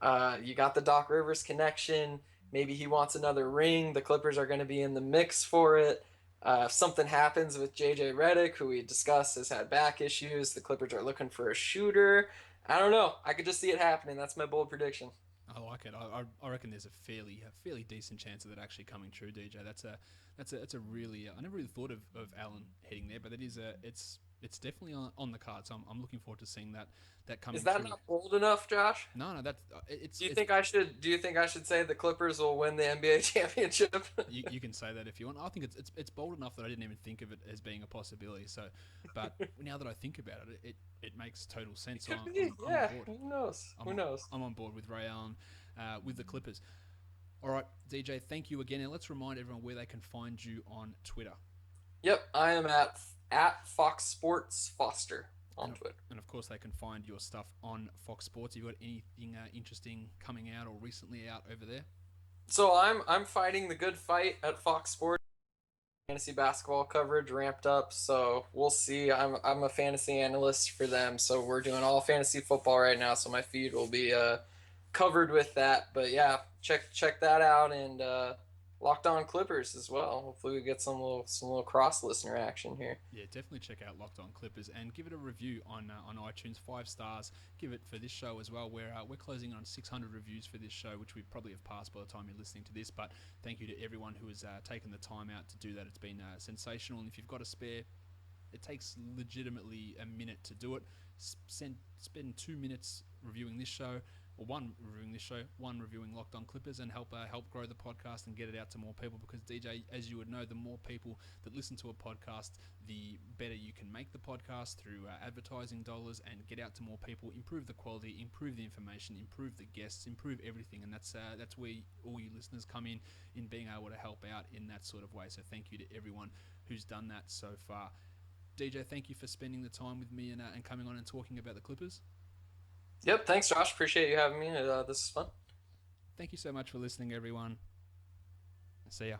You got the Doc Rivers connection. Maybe he wants another ring. The Clippers are going to be in the mix for it. If something happens with JJ Redick, who we discussed has had back issues, the Clippers are looking for a shooter. I don't know. I could just see it happening. That's my bold prediction. I like it. I reckon there's a fairly decent chance of that actually coming true, DJ. That's a really I never really thought of Allen heading there, but it's definitely on the cards. So I'm looking forward to seeing that Is coming that true. not bold enough, Josh? No, that's it's Do you it's think I should? Do you think I should say the Clippers will win the NBA championship? you can say that if you want. I think it's bold enough that I didn't even think of it as being a possibility. So, but now that I think about it, it makes total It sense. So could I'm be. on Yeah. board. Who knows? I'm Who knows? I'm on board with Ray Allen, with the Clippers. All right, DJ, thank you again, and let's remind everyone where they can find you on Twitter. Yep. I am at Fox Sports Foster on And, Twitter. and of course, they can find your stuff on Fox Sports. Have you got anything interesting coming out or recently out over there? So I'm fighting the good fight at Fox Sports. Fantasy basketball coverage ramped up, so we'll see. I'm a fantasy analyst for them, so we're doing all fantasy football right now. So my feed will be covered with that. But yeah, check that out, and Locked On Clippers as well. Hopefully we get some little cross listener action here. Yeah, definitely check out Locked On Clippers and give it a review on iTunes, 5 stars. Give it for this show as well. We're closing on 600 reviews for this show, which we probably have passed by the time you're listening to this. But thank you to everyone who has taken the time out to do that. It's been sensational. And if you've got a spare, it takes legitimately a minute to do it. Spend 2 minutes reviewing this show, or one reviewing this show, one reviewing Locked On Clippers, and help grow the podcast and get it out to more people. Because DJ, as you would know, the more people that listen to a podcast, the better you can make the podcast through advertising dollars and get out to more people, improve the quality, improve the information, improve the guests, improve everything. And that's where all you listeners come in being able to help out in that sort of way. So thank you to everyone who's done that so far. DJ, thank you for spending the time with me and coming on and talking about the Clippers. Yep, thanks, Josh. Appreciate you having me. This is fun. Thank you so much for listening, everyone. See ya.